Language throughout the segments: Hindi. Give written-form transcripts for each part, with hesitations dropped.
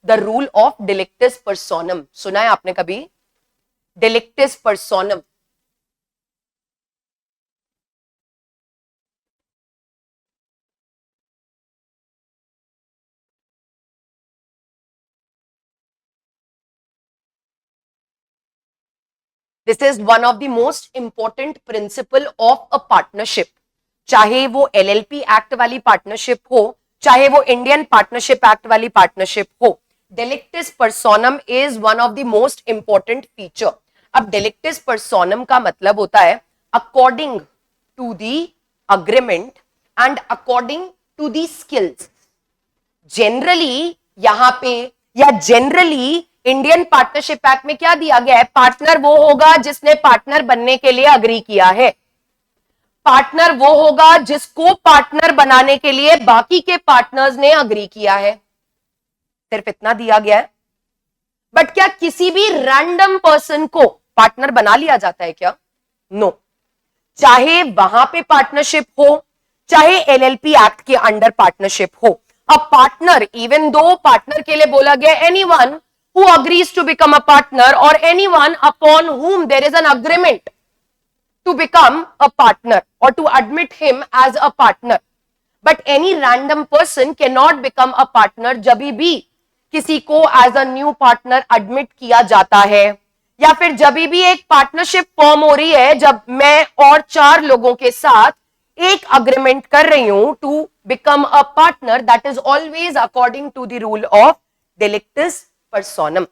The rule of delectus personae, सुना है आपने कभी? Delectus personae, this is one of the most important principle of a partnership, चाहे वो एलएलपी एक्ट वाली पार्टनरशिप हो, चाहे वो इंडियन पार्टनरशिप एक्ट वाली पार्टनरशिप हो। Delectus personae is one of the most important feature. अब डेलिक्टिस पर्सोनम का मतलब होता है according to the agreement and according to the skills. Generally यहां पे या जनरली इंडियन पार्टनरशिप एक्ट में क्या दिया गया है? पार्टनर वो होगा जिसने पार्टनर बनने के लिए अग्री किया है, पार्टनर वो होगा जिसको पार्टनर बनाने के लिए बाकी के पार्टनर्स ने अग्री किया है, सिर्फ इतना दिया गया है। बट क्या किसी भी रैंडम पर्सन को पार्टनर बना लिया जाता है क्या? नो। चाहे वहां पे पार्टनरशिप हो, चाहे एलएलपी एक्ट के अंडर पार्टनरशिप हो, a partner, even though partner के लिए बोला गया anyone who agrees to become a partner or anyone upon whom there is an agreement to become a partner or to admit him as a partner, but any random person cannot become a partner जब भी किसी को as a new partner admit किया जाता है, या फिर जब भी एक पार्टनरशिप फॉर्म हो रही है, जब मैं और 4 लोगों के साथ एक अग्रीमेंट कर रही हूं to become a partner, that is always according to the rule of delectus personae.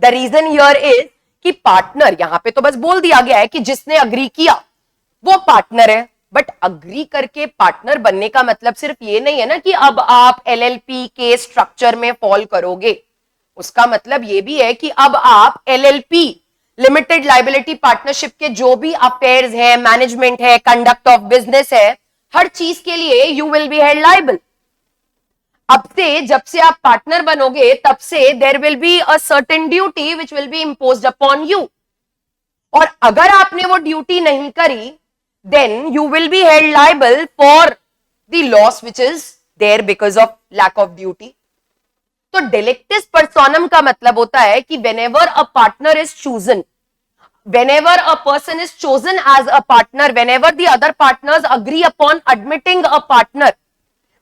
The reason here is कि पार्टनर, यहां पे तो बस बोल दिया गया है कि जिसने अग्री किया वो पार्टनर है, बट अग्री करके पार्टनर बनने का मतलब सिर्फ ये नहीं है ना कि अब आप एलएलपी के स्ट्रक्चर में फॉल करोगे। उसका मतलब ये भी है कि अब आप एलएलपी लिमिटेड लायबिलिटी पार्टनरशिप के जो भी अफेयर्स है, मैनेजमेंट है, कंडक्ट ऑफ बिजनेस है, हर चीज के लिए you will be held liable. अब से जब से आप पार्टनर बनोगे तब से there will be a certain duty which will be imposed upon you, और अगर आपने वो ड्यूटी नहीं करी then you will be held liable for the loss which is there because of lack of duty. तो डेलिक्टिस पर्सोनम का मतलब होता है कि whenever a partner is chosen, whenever a person is chosen as a partner, whenever the other partners agree upon admitting a partner,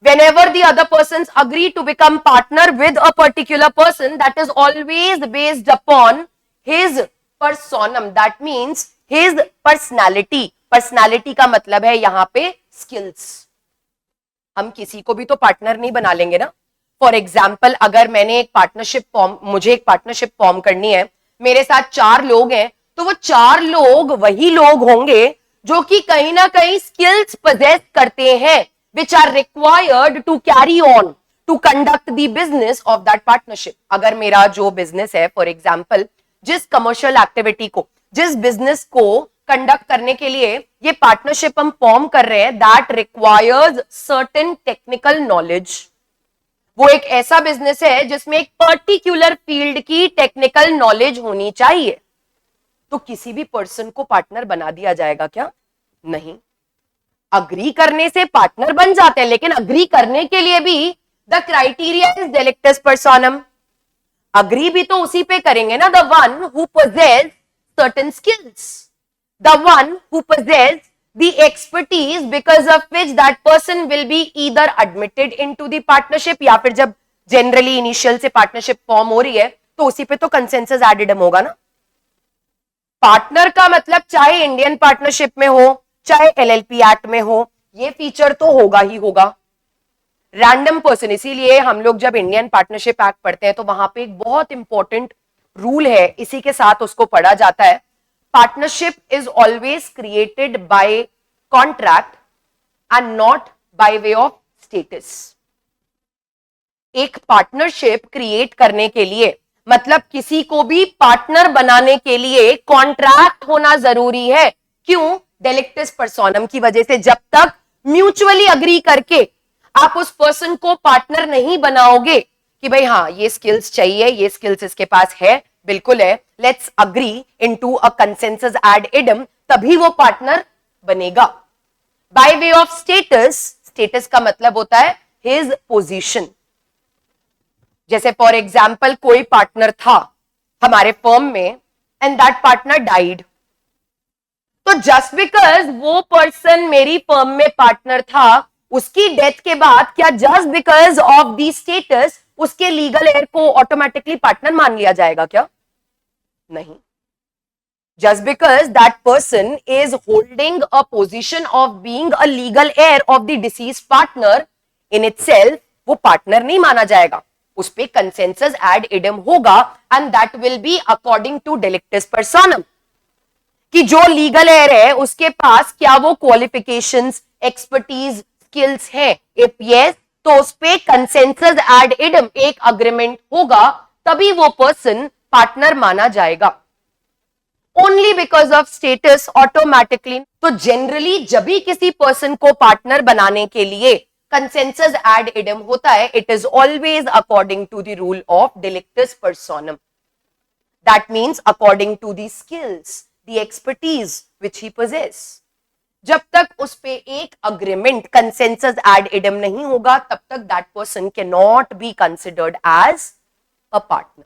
whenever the other persons agree to become partner with a particular person, that is always based upon his personam, that means his personality। personality का मतलब है यहां पे skills। हम किसी को भी तो पार्टनर नहीं बना लेंगे ना। फॉर एग्जाम्पल, अगर मैंने एक पार्टनरशिप फॉर्म, मुझे एक पार्टनरशिप फॉर्म करनी है, मेरे साथ 4 लोग हैं, तो वो 4 लोग वही लोग होंगे जो कि कहीं ना कहीं स्किल्स पोजेस करते हैं which are required to carry on to conduct the business of that partnership। अगर मेरा जो बिजनेस है, फॉर एग्जाम्पल, जिस कमर्शियल एक्टिविटी को, जिस बिजनेस को कंडक्ट करने के लिए ये पार्टनरशिप हम फॉर्म कर रहे हैं, that requires certain technical knowledge. वो एक ऐसा बिजनेस है जिसमें एक पर्टिकुलर फील्ड की टेक्निकल नॉलेज होनी चाहिए। तो किसी भी पर्सन को पार्टनर बना दिया जाएगा क्या? नहीं। अग्री करने से पार्टनर बन जाते हैं, लेकिन अग्री करने के लिए भी द क्राइटेरिया इज डेलिक्टिस पर्सोनम। अग्री भी तो उसी पे करेंगे ना, the one who possess certain skills, the one who possess the expertise because of which that person will be either admitted into the partnership, या फिर जब generally initial से partnership form हो रही है तो उसी पे तो consensus addendum होगा ना। पार्टनर का मतलब चाहे इंडियन पार्टनरशिप में हो, चाहे एलएलपी एक्ट में हो, ये फीचर तो होगा ही होगा। रैंडम पर्सन, इसीलिए हम लोग जब इंडियन पार्टनरशिप एक्ट पढ़ते हैं तो वहां पे एक बहुत इंपॉर्टेंट रूल है, इसी के साथ उसको पढ़ा जाता है। Partnership is always created by contract and not by way of status। एक पार्टनरशिप क्रिएट करने के लिए, मतलब किसी को भी पार्टनर बनाने के लिए कॉन्ट्रैक्ट होना जरूरी है। क्यों? डेलिक्टिस पर्सोनम की वजह से। जब तक म्यूचुअली अग्री करके आप उस पर्सन को पार्टनर नहीं बनाओगे कि भाई हाँ ये स्किल्स चाहिए, ये स्किल्स इसके पास है, बिल्कुल है, let's agree into a consensus add इडम, तभी वो पार्टनर बनेगा। By way of status, status का मतलब होता है हिज पोजीशन। जैसे फॉर एग्जाम्पल कोई पार्टनर था हमारे फर्म में एंड दैट पार्टनर डाइड, तो जस्ट बिकॉज वो पर्सन मेरी फर्म में पार्टनर था, उसकी डेथ के बाद क्या just because of the status उसके लीगल हेयर को ऑटोमेटिकली पार्टनर मान लिया जाएगा क्या? नहीं. Just because that person is holding a position of being a legal heir of the deceased partner in itself, वो पार्टनर नहीं माना जाएगा. उस पे कंसेंसस एड इडम होगा and that will be according to delictus personam, कि जो लीगल हेयर है उसके पास क्या वो क्वालिफिकेशंस, एक्सपर्टीज, स्किल्स है. इफ यस, तो उस पे कंसेंसस एड इडम एक अग्रीमेंट होगा, तभी वो पर्सन पार्टनर माना जाएगा. Only because of status automatically. तो जनरली जब भी किसी पर्सन को पार्टनर बनाने के लिए कंसेंसस एड इडम होता है, it is always according to the rule of delictus personam. That means according to the skills, the expertise which he possess. जब तक उस पे एक अग्रीमेंट कंसेंसस एड इडम नहीं होगा, तब तक that person can not be considered as a partner.